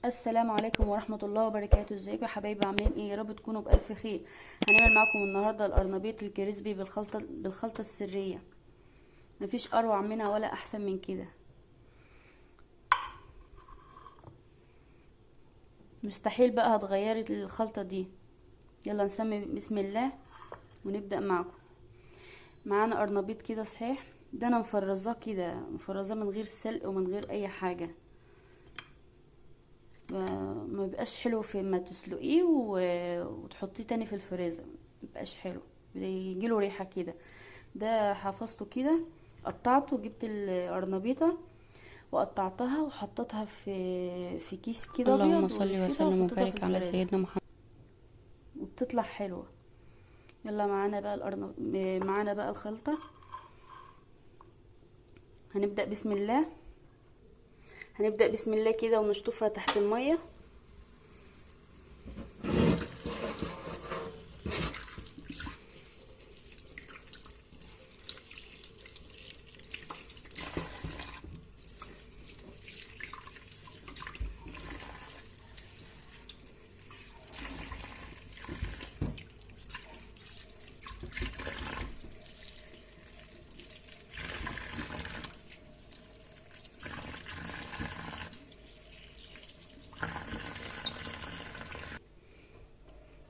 السلام عليكم ورحمة الله وبركاته. ازيكم يا حبايبي؟ عاملين ايه؟ يا رب تكونوا بألف خير. هنعمل معاكم النهاردة القرنبيط الكريسبي بالخلطة السرية. مفيش اروع منها ولا احسن من كده. مستحيل بقى هتغيري الخلطة دي. يلا نسمي بسم الله ونبدأ معاكم. معانا قرنبيط كده صحيح، ده انا مفرزاه كده، مفرزاه من غير سلق ومن غير اي حاجة. ما بيبقاش حلو في ما تسلقيه وتحطيه تاني في الفريزر، ما بيبقاش حلو، بيجيله ريحه كده. ده حفظته كده، قطعته، جبت القرنبيطه وقطعتها وحطيتها في كيس كده اللهم ابيض صل ولفيتها وسلم وحطيتها في وبارك على الفريزر سيدنا محمد. وبتطلع حلوه. يلا معانا بقى معانا بقى الخلطه. هنبدا بسم الله، هنبدا بسم الله كده ونشطفها تحت الميه.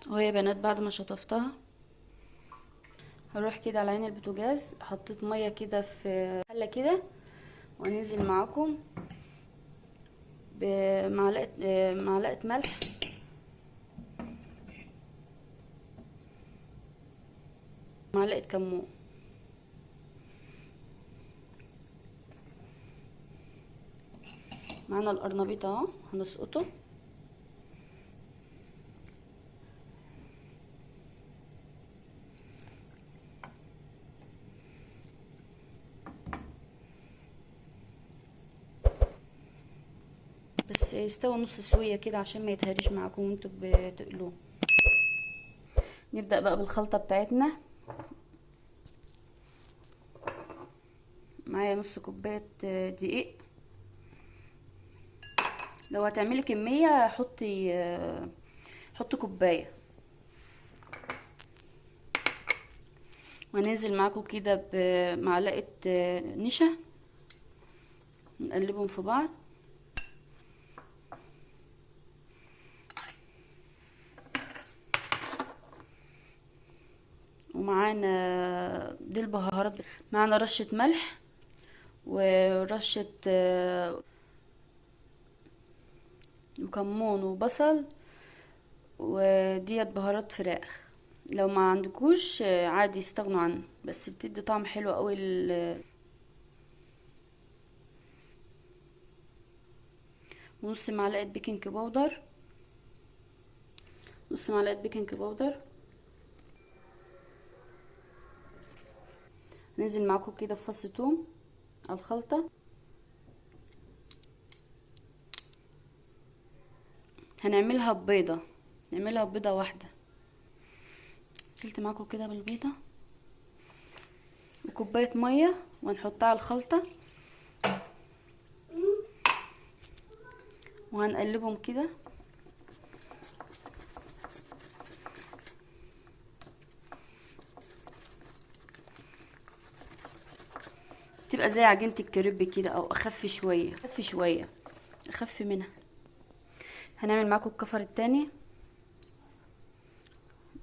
اهو يا بنات بعد ما شطفتها هروح كده على عين البوتاجاز، حطيت ميه كده في حله كده، وهننزل معاكم معلقه ملح، معلقه كمون. معانا القرنبيط اهو هنسقطه. بس يستوي نص سويه كده عشان ما يتهريش معاكم وانتوا بتقلوه. نبدأ بقى بالخلطة بتاعتنا. معايا نص كوباية دقيق. لو هتعملي كمية حطي كوباية. وهننزل معاكم كده بمعلقة نشا، نقلبهم في بعض. ومعانا دي البهارات، معانا رشة ملح ورشة وكمون وبصل، وديت بهارات فراخ. لو ما عندكوش عادي استغنوا عنه، بس بتدي طعم حلو قوي ونص معلقة بيكنج باودر، نص معلقة بيكنج باودر. ننزل معاكم كده بفص توم على الخلطة. هنعملها ببيضة، نعملها ببيضة واحدة. نزلت معاكم كده بالبيضة وكوباية مية وهنحطها على الخلطة وهنقلبهم كده. تبقى زي عجينة الكريب كده او اخف شوية، اخف شوية، اخف منها. هنعمل معاكم الكفر التاني.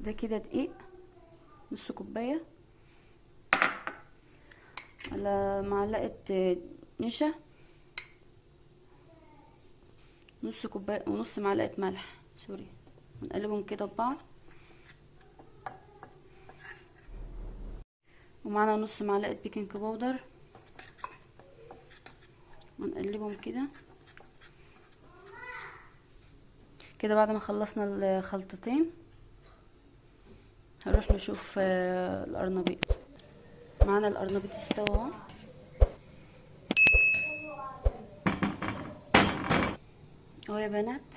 ده كده دقيق نص كوباية على معلقة نشا، نص كوباية ونص معلقة ملح، سوري. ونقلبهم كده ببعض. ومعنا نص معلقة بيكنج باودر ونقلبهم كده. كده بعد ما خلصنا الخلطتين هنروح نشوف القرنبيط. معانا القرنبيط استوى اهو. اهو يا بنات،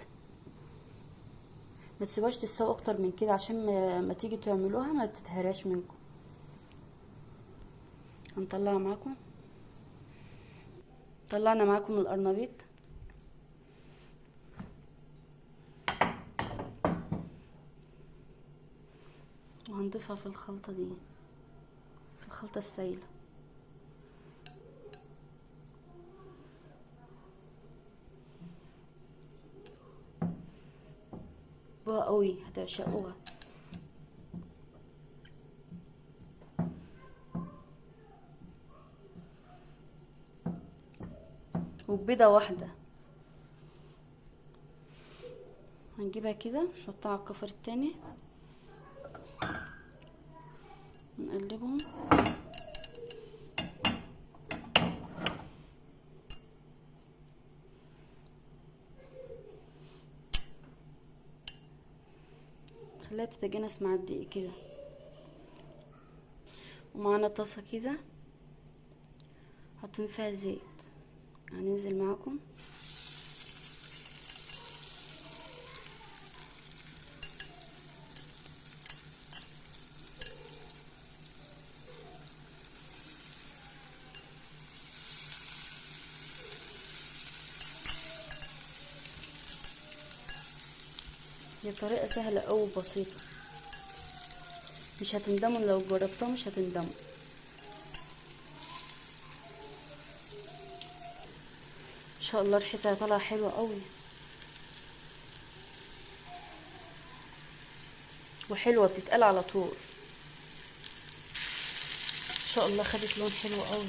ما تسيبوهاش تستوي اكتر من كده عشان ما تيجي تعملوها ما تتهراش منكم. هنطلعها معاكم. طلعنا معاكم القرنبيط. وهنضيفها في الخلطة دي، في الخلطة السائلة. بقى قوي هتعشقوها. وبيضة واحدة هنجيبها كده نحطها على الكفر التاني، نقلبهم. خليها تتجانس مع الدقيق كده. ومعانا طاسة كده حاطين فيها زيت، هننزل معاكم. هي طريقة سهلة أوي وبسيطة، مش هتندموا لو جربتوها، مش هتندموا. ان شاء الله ريحتها طالعة حلوة أوي وحلوة، بتتقال على طول. ان شاء الله خدت لون حلو أوي.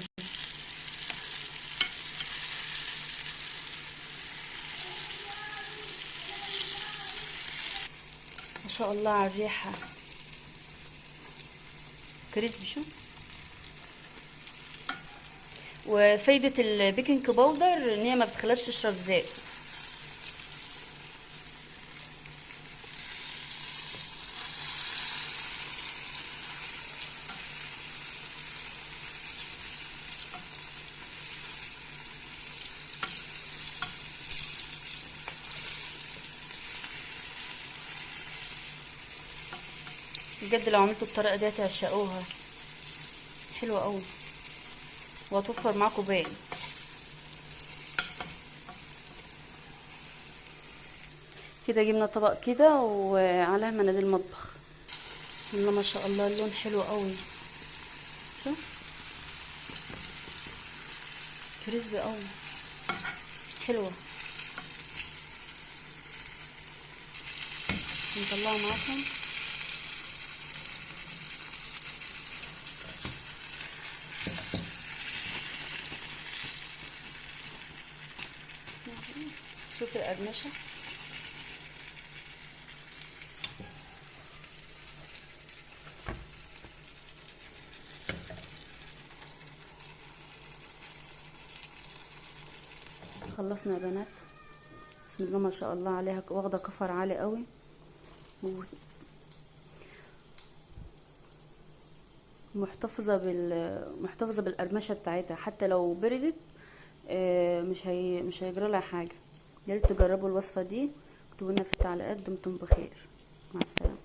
ما شاء الله على الريحة، كريسبي شو. وفايدة البيكنج باودر ان هي ما بتخليهاش تشرب زيت. بجد لو عملتوا الطريقة دي هتعشقوها، حلوة قوي وهتوفر معاكم باقي. كده جبنا طبق كده وعليه مناديل مطبخ. بسم الله ما شاء الله، اللون حلو قوي. شوف كريسبي قوي، حلوة. نطلعها معاكم. شوف القرمشة، خلصنا يا بنات. بسم الله ما شاء الله عليها، واخده كفر عالي قوي محتفظه بالقرمشه بتاعتها، حتى لو بردت مش هيجرى لها حاجه. يا ريت تجربوا الوصفه دي، اكتبوا لنا في التعليقات. دمتم بخير، مع السلامه.